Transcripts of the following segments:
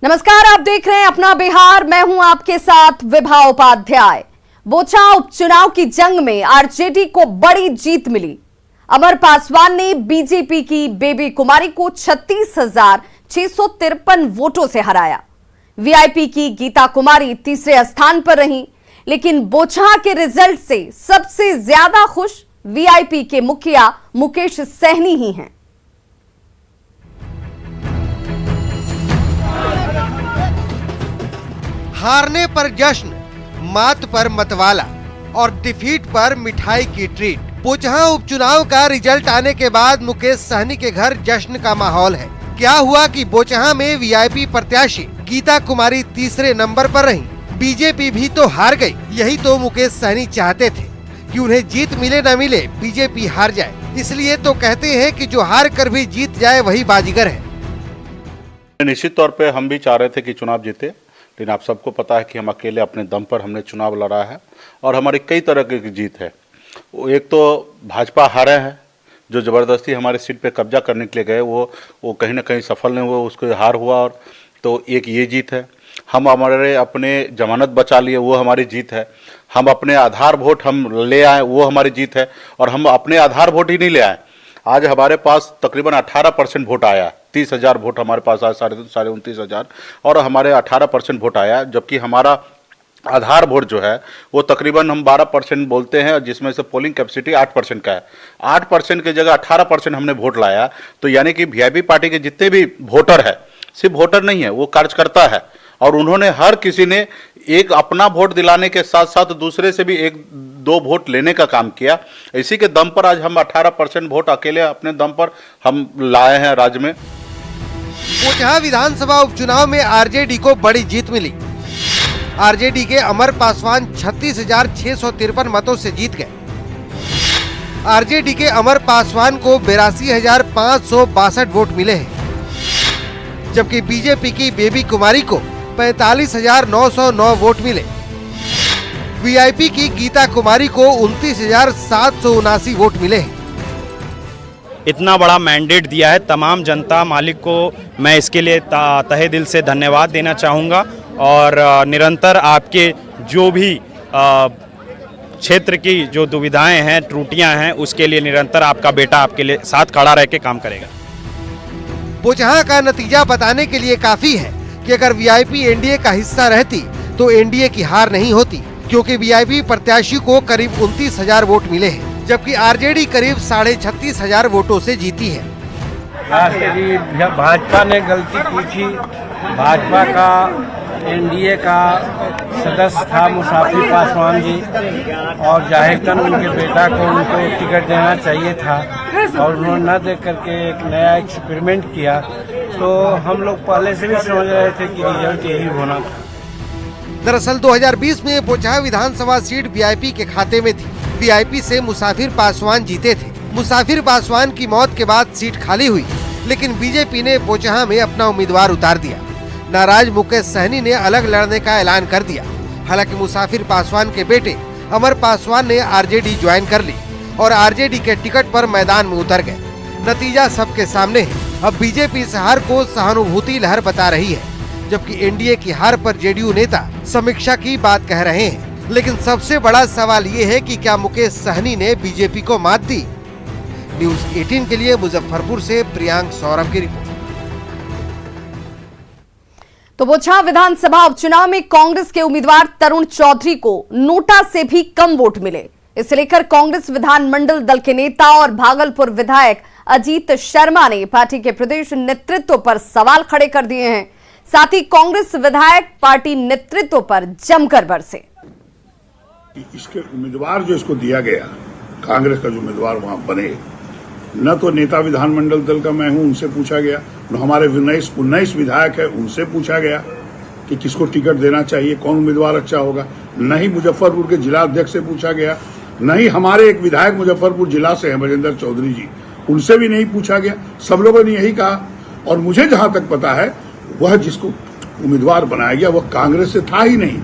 नमस्कार, आप देख रहे हैं अपना बिहार। मैं हूं आपके साथ विभा उपाध्याय। बोचा उपचुनाव की जंग में आरजेडी को बड़ी जीत मिली। अमर पासवान ने बीजेपी की बेबी कुमारी को 36,653 वोटों से हराया। वीआईपी की गीता कुमारी तीसरे स्थान पर रहीं, लेकिन बोचा के रिजल्ट से सबसे ज्यादा खुश वीआईपी के मुखिया मुकेश सहनी ही हैं। हारने पर जश्न, मात पर मतवाला और डिफीट पर मिठाई की ट्रीट। बोचहां उपचुनाव का रिजल्ट आने के बाद मुकेश सहनी के घर जश्न का माहौल है। क्या हुआ कि बोचहां में वीआईपी प्रत्याशी गीता कुमारी तीसरे नंबर पर रहीं। बीजेपी भी तो हार गई। यही तो मुकेश सहनी चाहते थे कि उन्हें जीत मिले न मिले, बीजेपी हार जाए। इसलिए तो कहते हैं कि जो हार कर भी जीत जाए वही बाजीगर है। निश्चित तौर पे हम भी चाह रहे थे कि चुनाव जीते, लेकिन आप सबको पता है कि हम अकेले अपने दम पर हमने चुनाव लड़ा है और हमारी कई तरह की जीत है। एक तो भाजपा हारे हैं, जो ज़बरदस्ती हमारे सीट पे कब्जा करने के लिए गए वो कहीं ना कहीं सफल नहीं हुआ, उसको हार हुआ। और तो एक ये जीत है। हम हमारे अपने जमानत बचा लिए, वो हमारी जीत है। हम अपने आधार वोट हम ले आए, वो हमारी जीत है। और हम अपने आधार वोट ही नहीं ले आए, आज हमारे पास तकरीबन 18% वोट आया। 30,000 वोट हमारे पास आया, 29,500 और हमारे 18% वोट आया। जबकि हमारा आधार वोट जो है वो तकरीबन हम 12% बोलते हैं, जिसमें से पोलिंग कैपेसिटी 8% का है। 8% की जगह 18% हमने वोट लाया। तो यानी कि वीआईपी पार्टी के जितने भी वोटर है, सिर्फ वोटर नहीं है, वो कार्यकर्ता है। और उन्होंने हर किसी ने एक अपना वोट दिलाने के साथ साथ दूसरे से भी 1-2 वोट लेने का काम किया। इसी के दम पर आज हम 18% वोट अकेले अपने दम पर हम लाए हैं राज्य में। बोचहां विधानसभा उपचुनाव में आरजेडी को बड़ी जीत मिली। आरजेडी के अमर पासवान 36,653 मतों से जीत गए। आरजेडी के अमर पासवान को 82,562 वोट मिले हैं, जबकि बीजेपी की बेबी कुमारी को 45,909 वोट मिले। वीआईपी की गीता कुमारी को 29,779 वोट मिले हैं। इतना बड़ा मैंडेट दिया है तमाम जनता मालिक को, मैं इसके लिए तहे दिल से धन्यवाद देना चाहूँगा। और निरंतर आपके जो भी क्षेत्र की जो दुविधाएं हैं, त्रुटियां हैं, उसके लिए निरंतर आपका बेटा आपके लिए साथ खड़ा रह के काम करेगा। बोचहां का नतीजा बताने के लिए काफी है कि अगर वीआईपी एनडीए का हिस्सा रहती तो एनडीए की हार नहीं होती, क्योंकि वीआईपी प्रत्याशी को करीब 29,000 वोट मिले हैं, जबकि आरजेडी करीब 36,500 वोटों से जीती है। भाजपा ने गलती की थी। भाजपा का एनडीए का सदस्य था मुसाफिर पासवान जी, और जाहिरतन उनके बेटा को उनको टिकट देना चाहिए था, और उन्होंने न दे करके एक नया एक्सपेरिमेंट किया। तो हम लोग पहले से भी समझ रहे थे कि रिजल्ट यही होना था। दरअसल 2020 में बोचहां विधानसभा सीट वीआईपी के खाते में थी। वीआईपी से मुसाफिर पासवान जीते थे। मुसाफिर पासवान की मौत के बाद सीट खाली हुई, लेकिन बीजेपी ने बोचहां में अपना उम्मीदवार उतार दिया। नाराज मुकेश सहनी ने अलग लड़ने का ऐलान कर दिया। हालांकि मुसाफिर पासवान के बेटे अमर पासवान ने आरजेडी ज्वाइन कर ली और आरजेडी के टिकट पर मैदान में उतर गए। नतीजा सबके सामने है। अब बीजेपी इस हार को सहानुभूति लहर बता रही है, जबकि एनडीए की हार पर जेडीयू नेता समीक्षा की बात कह रहे हैं। लेकिन सबसे बड़ा सवाल ये है कि क्या मुकेश सहनी ने बीजेपी को मात दी। न्यूज़ 18 के लिए मुजफ्फरपुर से प्रियांक सौरभ की रिपोर्ट। तो बोचहां विधानसभा उपचुनाव में कांग्रेस के उम्मीदवार तरुण चौधरी को नोटा से भी कम वोट मिले। इसे लेकर कांग्रेस विधानमंडल दल के नेता और भागलपुर विधायक अजीत शर्मा ने पार्टी के प्रदेश नेतृत्व पर सवाल खड़े कर दिए हैं। साथ ही कांग्रेस विधायक पार्टी नेतृत्व पर जमकर बरसे। इसके उम्मीदवार जो इसको दिया गया, कांग्रेस का जो उम्मीदवार वहां बने, न तो नेता विधानमंडल दल का मैं हूं, उनसे पूछा गया, न हमारे 19 विधायक है, उनसे पूछा गया कि किसको टिकट देना चाहिए, कौन उम्मीदवार अच्छा होगा। न ही मुजफ्फरपुर के जिला अध्यक्ष से पूछा गया, न ही हमारे एक विधायक मुजफ्फरपुर जिला से हैं बजेंद्र चौधरी जी, उनसे भी नहीं पूछा गया। सब लोगों ने यही कहा। और मुझे जहां तक पता है, वह जिसको उम्मीदवार बनाया गया वह कांग्रेस से था ही नहीं।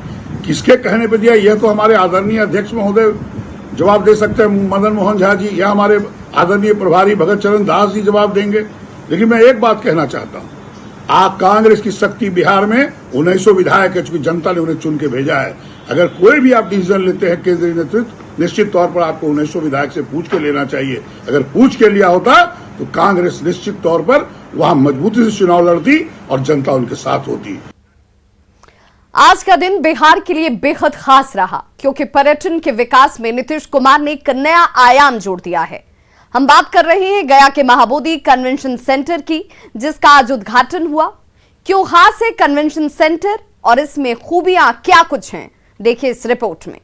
किसके कहने पर दिया, यह तो हमारे आदरणीय अध्यक्ष महोदय जवाब दे सकते हैं, मदन मोहन झा जी, या हमारे आदरणीय प्रभारी भगत चरण दास जी जवाब देंगे। लेकिन मैं एक बात कहना चाहता हूं कांग्रेस की शक्ति बिहार में 1900 विधायक है, चूंकि जनता ने उन्हें चुन के भेजा है। अगर कोई भी आप डिसीजन लेते हैं केंद्रीय नेतृत्व, निश्चित तौर पर आपको 1900 विधायक से पूछ के लेना चाहिए। अगर पूछ के लिया होता तो कांग्रेस निश्चित तौर पर वहां मजबूती से चुनाव लड़ती और जनता उनके साथ होती। आज का दिन बिहार के लिए बेहद खास रहा, क्योंकि पर्यटन के विकास में नीतीश कुमार ने एक नया आयाम जोड़ दिया है। हम बात कर रहे हैं गया के महाबोधि कन्वेंशन सेंटर की, जिसका आज उद्घाटन हुआ। क्यों खास है कन्वेंशन सेंटर और इसमें खूबियां क्या कुछ हैं, देखिए इस रिपोर्ट में।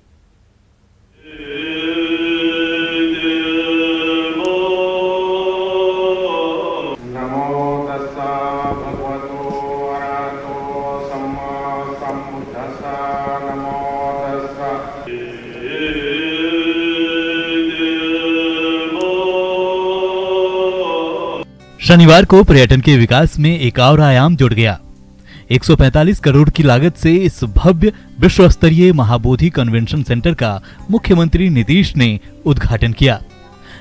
शनिवार को पर्यटन के विकास में एक और आयाम जुड़ गया। 145 करोड़ की लागत से इस भव्य विश्व स्तरीय महाबोधि कन्वेंशन सेंटर का मुख्यमंत्री नीतीश ने उद्घाटन किया।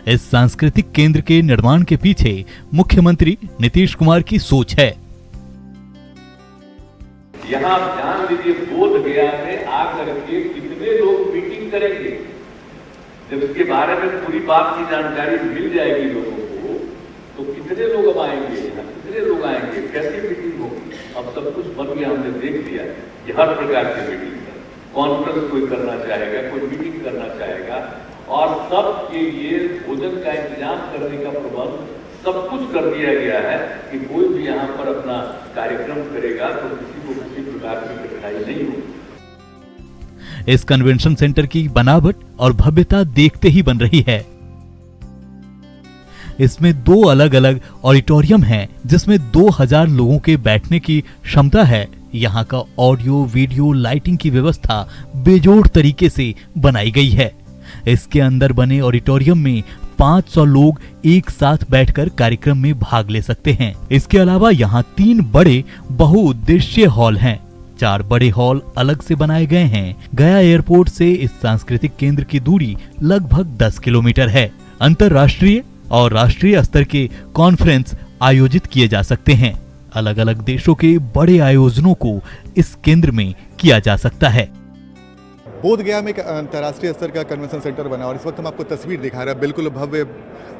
इस सांस्कृतिक केंद्र के निर्माण के पीछे मुख्यमंत्री नीतीश कुमार की सोच है। यहाँ ध्यान दीजिए, बोध गया में आग लग के कितने लोग मीटिंग करेंगे। जब इसके बारे में पूरी बात की जानकारी मिल जाएगी लोगों को, तो कितने लोग अब आएंगे, कितने लोग आएंगे, कैसी मीटिंग होगी। अब सब कुछ बन गया, हमने देख लिया कि हर प्रकार की मीटिंग है। कॉन्फ्रेंस कोई करना चाहेगा, कोई मीटिंग करना चाहेगा, और सब के लिए भोजन का इंतजाम करने का प्रबंध सब कुछ कर दिया गया है कि कोई भी यहाँ पर अपना कार्यक्रम करेगा तो किसी को किसी प्रकार की कठिनाई नहीं होगी। इस कन्वेंशन सेंटर की बनावट और भव्यता देखते ही बन रही है। इसमें 2 अलग अलग ऑडिटोरियम हैं, जिसमें 2000 लोगों के बैठने की क्षमता है। यहाँ का ऑडियो वीडियो लाइटिंग की व्यवस्था बेजोड़ तरीके से बनाई गई है। इसके अंदर बने ऑडिटोरियम में 500 लोग एक साथ बैठकर कार्यक्रम में भाग ले सकते हैं। इसके अलावा यहाँ 3 बड़े बहुउद्देशीय हॉल हैं। 4 बड़े हॉल अलग से बनाए गए हैं। गया एयरपोर्ट से इस सांस्कृतिक केंद्र की दूरी लगभग 10 किलोमीटर है। अंतरराष्ट्रीय और राष्ट्रीय स्तर के कॉन्फ्रेंस आयोजित किए जा सकते हैं। अलग अलग देशों के बड़े आयोजनों को इस केंद्र में किया जा सकता है। बोध गया में एक अंतर्राष्ट्रीय स्तर का कन्वेंशन सेंटर बना और इस वक्त हम आपको तस्वीर दिखा रहे हैं। बिल्कुल भव्य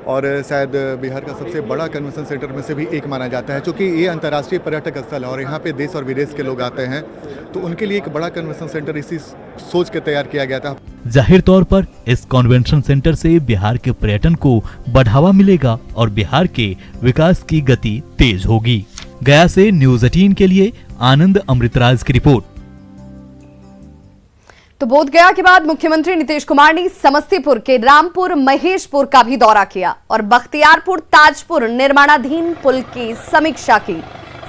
और शायद बिहार का सबसे बड़ा कन्वेंशन सेंटर में से भी एक माना जाता है, क्योंकि ये अंतर्राष्ट्रीय पर्यटक स्थल है और यहाँ पे देश और विदेश के लोग आते हैं, तो उनके लिए एक बड़ा कन्वेंशन सेंटर इसी सोच के तैयार किया गया था। जाहिर तौर पर इस कन्वेंशन सेंटर से बिहार के पर्यटन को बढ़ावा मिलेगा और बिहार के विकास की गति तेज होगी। गया से न्यूज़ 18 के लिए आनंद अमृतराज की रिपोर्ट। तो बोध गया के बाद मुख्यमंत्री नीतीश कुमार ने समस्तीपुर के रामपुर महेशपुर का भी दौरा किया और बख्तियारपुर ताजपुर निर्माणाधीन पुल की समीक्षा की।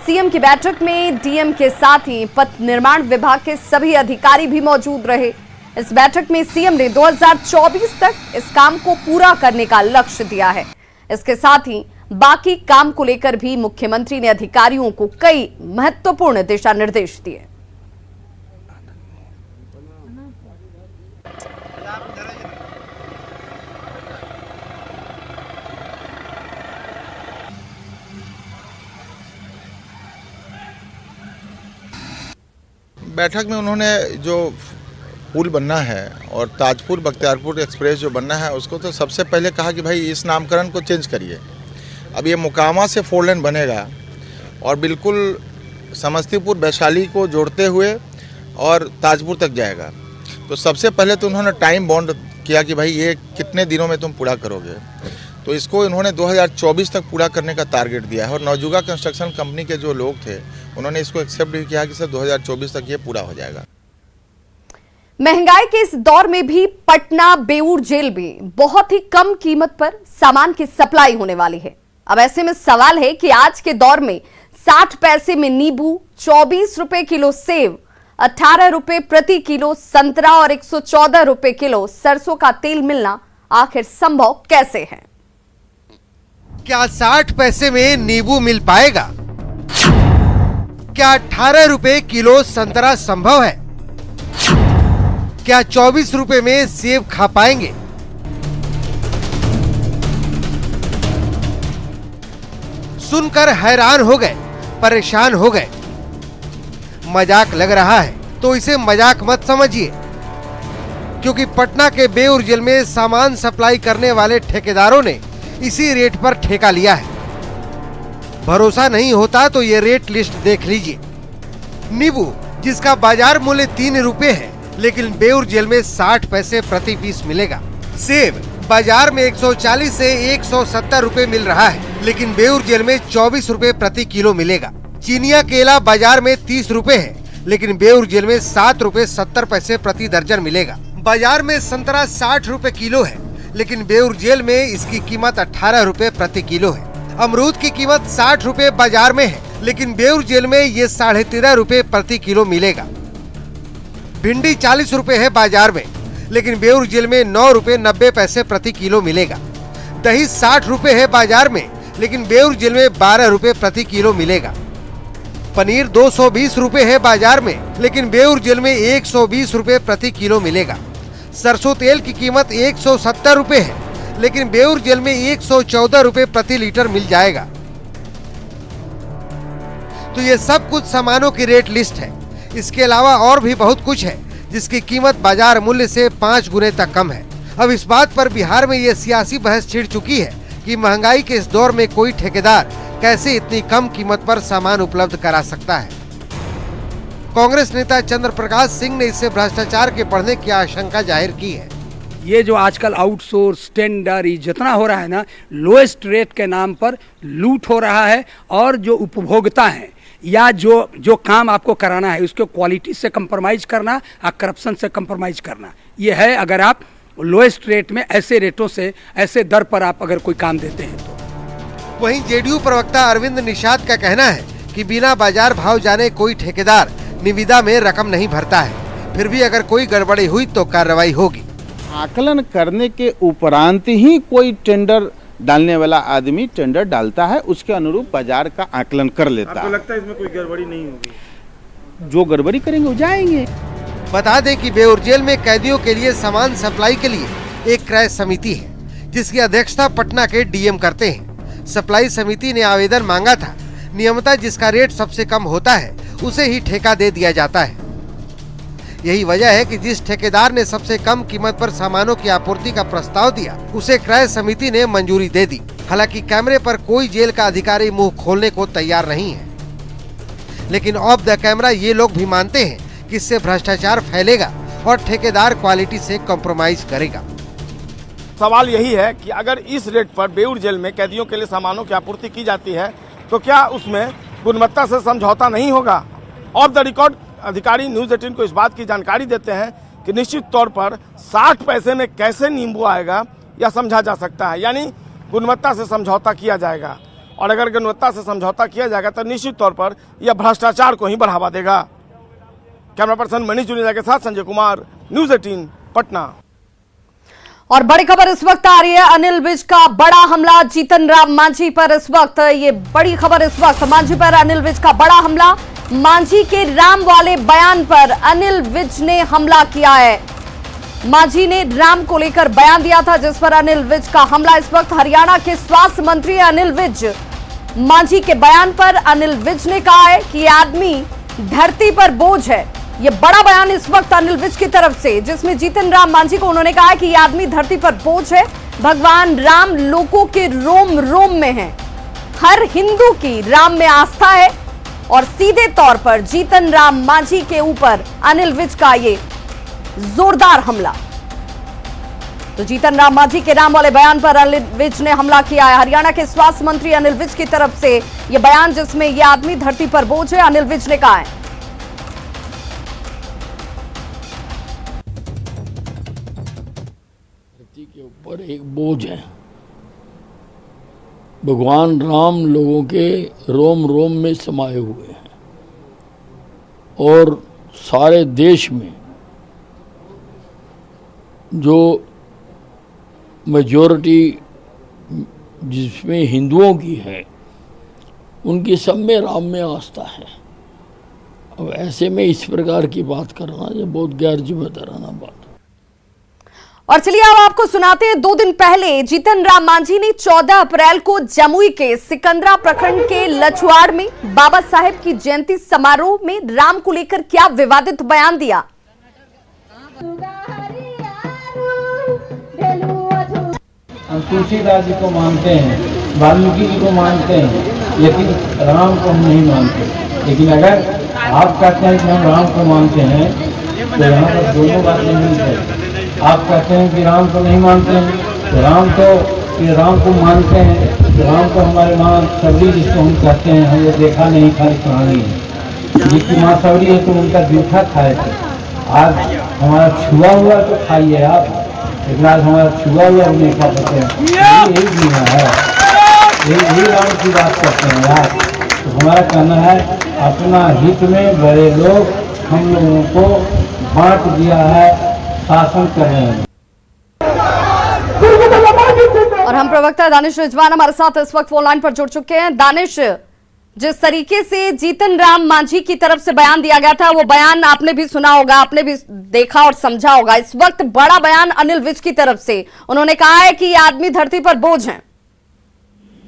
सीएम की बैठक में डीएम के साथ ही पथ निर्माण विभाग के सभी अधिकारी भी मौजूद रहे। इस बैठक में सीएम ने 2024 तक इस काम को पूरा करने का लक्ष्य दिया है। इसके साथ ही बाकी काम को लेकर भी मुख्यमंत्री ने अधिकारियों को कई महत्वपूर्ण दिशा निर्देश दिए। बैठक में उन्होंने जो पुल बनना है और ताजपुर बख्तियारपुर एक्सप्रेस जो बनना है उसको तो सबसे पहले कहा कि भाई इस नामकरण को चेंज करिए। अब ये मोकामा से 4 लेन बनेगा और बिल्कुल समस्तीपुर वैशाली को जोड़ते हुए और ताजपुर तक जाएगा। तो सबसे पहले तो उन्होंने टाइम बॉन्ड किया कि भाई ये कितने दिनों में तुम पूरा करोगे, तो इसको इन्होंने 2024 तक पूरा करने का टारगेट दिया है। और नवजुगा कंस्ट्रक्शन कंपनी के जो लोग थे उन्होंने इसको एक्सेप्ट भी किया कि सर 2024 तक ये पूरा हो जाएगा। महंगाई के इस दौर में भी पटना बेऊर जेल में बहुत ही कम कीमत पर सामान की सप्लाई होने वाली है। अब ऐसे में सवाल है कि आज के दौर में 60 पैसे में नींबू, 24 रुपए किलो सेव, 18 रुपए प्रति किलो संतरा और 114 रुपए किलो सरसों का तेल मिलना आखिर संभव कैसे है? क्या 60 पैसे में नींबू मिल पाएगा? क्या 18 रुपए किलो संतरा संभव है? क्या 24 रुपए में सेब खा पाएंगे? सुनकर हैरान हो गए परेशान हो गए। मजाक लग रहा है तो इसे मजाक मत समझिए, क्योंकि पटना के बेउर जेल में सामान सप्लाई करने वाले ठेकेदारों ने इसी रेट पर ठेका लिया है। भरोसा नहीं होता तो ये रेट लिस्ट देख लीजिए। नींबू जिसका बाजार मूल्य 3 रुपए है, लेकिन बेउर जेल में 60 पैसे प्रति पीस मिलेगा। सेब बाजार में 140 से 170 रुपए मिल रहा है, लेकिन बेउर जेल में 24 रुपए प्रति किलो मिलेगा। चीनिया केला बाजार में 30 रुपए है, लेकिन बेउर जेल में 7 रुपए 70 पैसे प्रति दर्जन मिलेगा। बाजार में संतरा 60 रुपए किलो है, लेकिन बेउर जेल में इसकी कीमत 18 रुपए प्रति किलो है। अमरूद की कीमत 60 रुपए बाजार में है, लेकिन बेउर जेल में ये 13.5 रुपए प्रति किलो मिलेगा। भिंडी 40 रुपए है बाजार में, लेकिन बेउर जेल में 9 रुपए 90 पैसे प्रति किलो मिलेगा। दही 60 रुपए है बाजार में, लेकिन बेउर जेल में 12 रुपए प्रति किलो मिलेगा। पनीर 220 रुपए है बाजार में, लेकिन बेउर जेल में 120 रुपए प्रति किलो मिलेगा। सरसों तेल की कीमत 170 रुपए है, लेकिन बेउर जेल में 114 रुपए प्रति लीटर मिल जाएगा। तो ये सब कुछ सामानों की रेट लिस्ट है। इसके अलावा और भी बहुत कुछ है जिसकी कीमत बाजार मूल्य से 5 गुने तक कम है। अब इस बात पर बिहार में ये सियासी बहस छिड़ चुकी है कि महंगाई के इस दौर में कोई ठेकेदार कैसे इतनी कम कीमत पर सामान उपलब्ध करा सकता है। कांग्रेस नेता चंद्र प्रकाश सिंह ने इससे भ्रष्टाचार के बढ़ने की आशंका जाहिर की है। ये जो आजकल आउटसोर्स टेंडर जितना हो रहा है ना, लोएस्ट रेट के नाम पर लूट हो रहा है। और जो उपभोक्ता हैं या जो काम आपको कराना है उसको क्वालिटी से कंप्रोमाइज करना और करप्शन से कंप्रोमाइज करना, ये है अगर आप लोएस्ट रेट में ऐसे रेटों से ऐसे दर पर आप अगर कोई काम देते हैं तो। वहीं जेडीयू प्रवक्ता अरविंद निषाद का कहना है कि बिना बाजार भाव जाने कोई ठेकेदार निविदा में रकम नहीं भरता है, फिर भी अगर कोई गड़बड़ी हुई तो कार्रवाई होगी। आकलन करने के उपरांत ही कोई टेंडर डालने वाला आदमी टेंडर डालता है, उसके अनुरूप बाजार का आकलन कर लेता है। आपको लगता है इसमें कोई गड़बड़ी नहीं होगी? जो गड़बड़ी करेंगे वो जाएंगे। बता दें कि बेउर जेल में कैदियों के लिए सामान सप्लाई के लिए एक क्रय समिति है, जिसकी अध्यक्षता पटना के डीएम करते हैं। सप्लाई समिति ने आवेदन मांगा था। नियमतः जिसका रेट सबसे कम होता है उसे ही ठेका दे दिया जाता है। यही वजह है कि जिस ठेकेदार ने सबसे कम कीमत पर सामानों की आपूर्ति का प्रस्ताव दिया, उसे क्रय समिति ने मंजूरी दे दी। हालांकि कैमरे पर कोई जेल का अधिकारी मुंह खोलने को तैयार नहीं है, लेकिन ऑफ द कैमरा ये लोग भी मानते हैं कि इससे भ्रष्टाचार फैलेगा और ठेकेदार क्वालिटी से कॉम्प्रोमाइज करेगा। सवाल यही है कि अगर इस रेट पर बेउर जेल में कैदियों के लिए सामानों की आपूर्ति की जाती है तो क्या उसमें गुणवत्ता से समझौता नहीं होगा? ऑफ द रिकॉर्ड अधिकारी न्यूज़ 18 को इस बात की जानकारी देते हैं कि निश्चित तौर पर 60 पैसे में कैसे नींबू आएगा यह समझा जा सकता है, यानी गुणवत्ता से समझौता किया जाएगा। और अगर गुणवत्ता से समझौता किया जाएगा तो निश्चित तौर पर यह भ्रष्टाचार को ही बढ़ावा देगा। कैमरा पर्सन मनीष जुनेजा के साथ संजय कुमार, न्यूज़ 18 पटना। और बड़ी खबर इस वक्त आ रही है, अनिल विज का बड़ा हमला जीतन राम मांझी पर। इस वक्त ये बड़ी खबर, इस वक्त मांझी पर अनिल विज का बड़ा हमला। मांझी के राम वाले बयान पर अनिल विज ने हमला किया है। मांझी ने राम को लेकर बयान दिया था, जिस पर अनिल विज का हमला। इस वक्त हरियाणा के स्वास्थ्य मंत्री अनिल विज, मांझी के बयान पर अनिल विज ने कहा है कि ये आदमी धरती पर बोझ है। ये बड़ा बयान इस वक्त अनिल विज की तरफ से, जिसमें जीतन राम मांझी को उन्होंने कहा है कि ये आदमी धरती पर बोझ है। भगवान राम लोगों के रोम रोम में है। हर हिंदू की राम में आस्था है। और सीधे तौर पर जीतन राम मांझी के ऊपर अनिल विज का ये जोरदार हमला। तो जीतन राम मांझी के राम वाले बयान पर अनिल विज ने हमला किया है। हरियाणा के स्वास्थ्य मंत्री अनिल विज की तरफ से यह बयान, जिसमें यह आदमी धरती पर बोझ है, अनिल विज ने कहा है। धरती के ऊपर एक बोझ है। भगवान राम लोगों के रोम रोम में समाये हुए हैं और सारे देश में जो मेजॉरिटी जिसमें हिंदुओं की है, उनकी सब में राम में आस्था है। अब ऐसे में इस प्रकार की बात करना ये बहुत गैर जिम्मेदाराना बात। और चलिए अब आपको सुनाते हैं 2 दिन पहले जीतन राम मांझी ने 14 अप्रैल को जमुई के सिकंदरा प्रखंड के लछुआड़ में बाबा साहेब की जयंती समारोह में राम को लेकर क्या विवादित बयान दिया। हम तुलसीदास जी को मानते हैं, वाल्मीकि जी को मानते हैं, लेकिन राम को हम नहीं मानते। लेकिन अगर आप कहते हैं कि हम राम को मानते हैं तो यहाँ पर दोनों बातें नहीं है। आप कहते हैं कि राम को नहीं मानते हैं तो राम को मानते हैं तो राम को हमारे माँ सबरी जिसको हम कहते हैं, हम वो देखा नहीं खाली कहानी है। जिसकी माँ सबरी है तो उनका जूठा खाए थे। आज हमारा छुआ हुआ तो खाइए आप, लेकिन आज हमारा छुआ हुआ नहीं खा सकते हैं। यही जीना है, यही राम की बात करते हैं यार। तो हमारा कहना है अपना हित में बड़े लोग हम लोगों को बांट दिया है, शासन कर रहे हैं। और हम प्रवक्ता दानिश रिजवान हमारे साथ इस वक्त फोन लाइन पर जुड़ चुके हैं। दानिश, जिस तरीके से जीतन राम मांझी की तरफ से बयान दिया गया था, वो बयान आपने भी सुना होगा, आपने भी देखा और समझा होगा। इस वक्त बड़ा बयान अनिल विज की तरफ से, उन्होंने कहा है कि ये आदमी धरती पर बोझ है।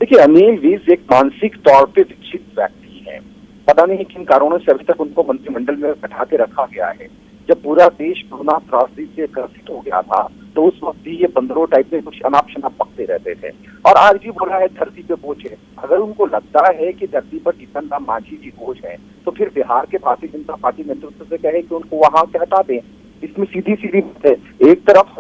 देखिए, अनिल विज एक मानसिक तौर पे विकसित व्यक्ति है। पता नहीं किन कारणों से अभी तक उनको मंत्रिमंडल में बैठा के रखा गया है। जब पूरा देश कोरोना त्रासदी से ग्रसित हो गया था तो उस वक्त भी ये बंदरों टाइप में कुछ अनाप शनाप पकते रहते थे, और आज भी बोला है धरती पे बोझ है। अगर उनको लगता है कि धरती पर जीतन राम मांझी जी बोझ है तो फिर बिहार के भारतीय जनता पार्टी नेतृत्व से कहे कि उनको वहां से हटा दें। इसमें सीधी सीधी बात है, एक तरफ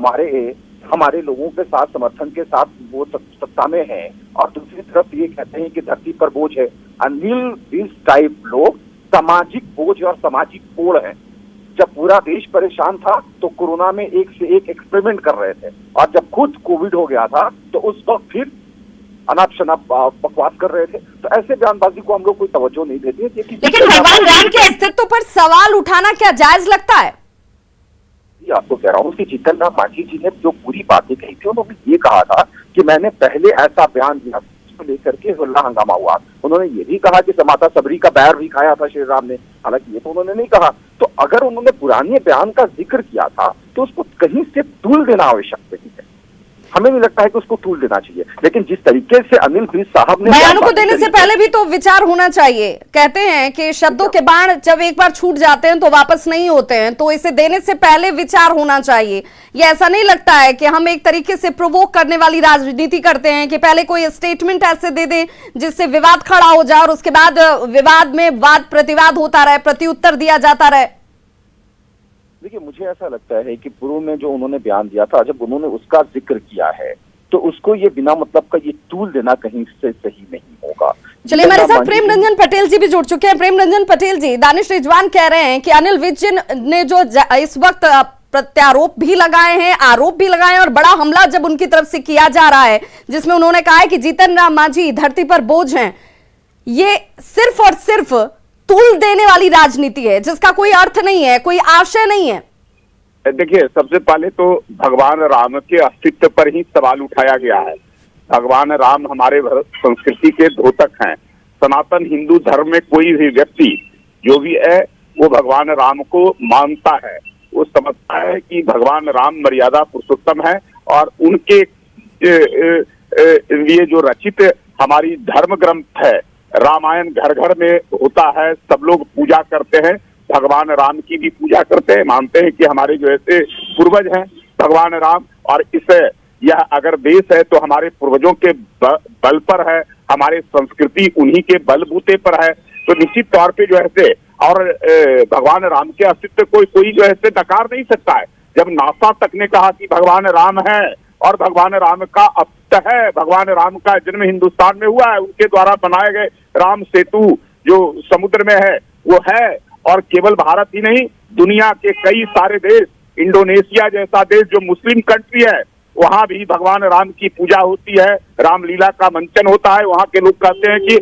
हमारे लोगों के साथ समर्थन के साथ वो सत्ता में है और दूसरी तरफ ये कहते हैं कि धरती पर बोझ है। अनिल विज टाइप लोग सामाजिक बोझ और सामाजिक कोड़ है। जब पूरा देश परेशान था तो कोरोना में एक से एक एक्सपेरिमेंट कर रहे थे, और जब खुद कोविड हो गया था तो उस वक्त फिर अनाप शनाप बकवास कर रहे थे। तो ऐसे बयानबाजी को हम लोग कोई तवज्जो नहीं देते। लेकिन भगवान राम के अस्तित्व पर सवाल उठाना क्या जायज लगता है? आपको कह रहा हूँ कि जीतन राम मांझी जी ने जो पूरी बातें कही थी, उन्होंने ये कहा था कि मैंने पहले ऐसा बयान दिया को लेकर के हंगामा हुआ। उन्होंने ये भी कहा कि माता सबरी का बैर भी खाया था श्री राम ने, हालांकि ये तो उन्होंने नहीं कहा। तो अगर उन्होंने पुराने बयान का जिक्र किया था तो उसको कहीं से तूल देना आवश्यक नहीं है। हमें नहीं लगता है कि उसको तूल देना चाहिए, लेकिन जिस तरीके से अनिल विज साहब ने बयानों को देने से पहले भी तो विचार होना चाहिए। कहते हैं कि शब्दों के बाण जब एक बार छूट जाते हैं तो वापस नहीं होते हैं, तो इसे देने से पहले विचार होना चाहिए। ये ऐसा नहीं लगता है कि हम एक तरीके से प्रोवोक करने वाली राजनीति करते हैं कि पहले कोई स्टेटमेंट ऐसे दे दे जिससे विवाद खड़ा हो जाए और उसके बाद विवाद में वाद प्रतिवाद होता रहे, प्रत्युत्तर दिया जाता रहे? देखिए, मुझे ऐसा लगता है कि पूर्व में जो उन्होंने बयान दिया था, जब उन्होंने उसका जिक्र किया है तो उसको ये बिना मतलब का ये तूल देना कहीं से सही नहीं होगा। चलिए, हमारे साथ प्रेम रंजन पटेल जी भी जुड़ चुके हैं। प्रेम रंजन पटेल जी, दानिश रिजवान कह रहे हैं कि अनिल विज ने जो इस वक्त प्रत्यारोप भी लगाए हैं, आरोप भी लगाए हैं, और बड़ा हमला जब उनकी तरफ से किया जा रहा है जिसमें उन्होंने कहा है कि जीतन राम मांझी धरती पर बोझ हैं, ये सिर्फ और सिर्फ तूल देने वाली राजनीति है जिसका कोई अर्थ नहीं है, कोई आशय नहीं है। देखिए, सबसे पहले तो भगवान राम के अस्तित्व पर ही सवाल उठाया गया है। भगवान राम हमारे संस्कृति के द्योतक हैं। सनातन हिंदू धर्म में कोई भी व्यक्ति जो भी है वो भगवान राम को मानता है, वो समझता है कि भगवान राम मर्यादा पुरुषोत्तम है, और उनके लिए जो रचित हमारी धर्म ग्रंथ है रामायण घर घर में होता है, सब लोग पूजा करते हैं, भगवान राम की भी पूजा करते हैं, मानते हैं कि हमारे जो ऐसे पूर्वज हैं भगवान राम, और इसे यह अगर देश है तो हमारे पूर्वजों के बल पर है, हमारे संस्कृति उन्हीं के बलबूते पर है। तो निश्चित तौर पे जो है और भगवान राम के अस्तित्व कोई जो है नकार नहीं सकता है। जब नासा तक ने कहा कि भगवान राम है और भगवान राम का अस्तित्व है, भगवान राम का जन्म हिंदुस्तान में हुआ है, उनके द्वारा बनाए गए राम सेतु जो समुद्र में है वो है, और केवल भारत ही नहीं दुनिया के कई सारे देश, इंडोनेशिया जैसा देश जो मुस्लिम कंट्री है वहां भी भगवान राम की पूजा होती है, रामलीला का मंचन होता है। वहां के लोग कहते हैं कि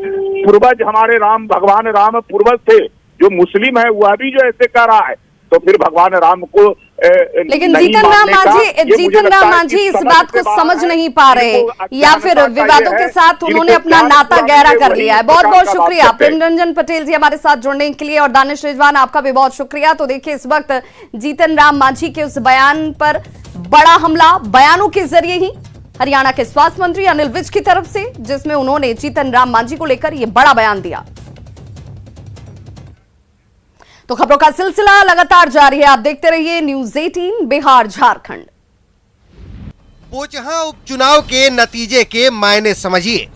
पूर्वज हमारे राम, भगवान राम पूर्वज थे। जो मुस्लिम है वह भी जो ऐसे कह रहा है, तो फिर भगवान राम को लेकिन जीतन राम मांझी इस बात को समझ नहीं पा रहे या फिर विवादों के साथ उन्होंने अपना नाता गहरा कर लिया है। बहुत बहुत शुक्रिया प्रेम रंजन पटेल जी हमारे साथ जुड़ने के लिए, और दानिश रिजवान आपका भी बहुत शुक्रिया। तो देखिए इस वक्त जीतन राम मांझी के उस बयान पर बड़ा हमला बयानों के जरिए ही हरियाणा के स्वास्थ्य मंत्री अनिल विज की तरफ से, जिसमें उन्होंने जीतन राम मांझी को लेकर यह बड़ा बयान दिया। तो खबरों का सिलसिला लगातार जारी है, आप देखते रहिए न्यूज़ 18 बिहार झारखंड। बोचहां उपचुनाव के नतीजे के मायने समझिए।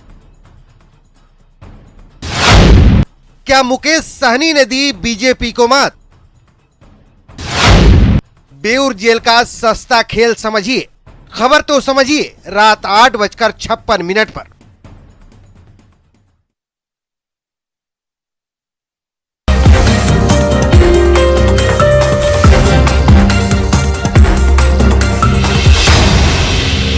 क्या मुकेश सहनी ने दी बीजेपी को मात? बेउर जेल का सस्ता खेल समझिए। खबर तो समझिए रात 8:56 पर।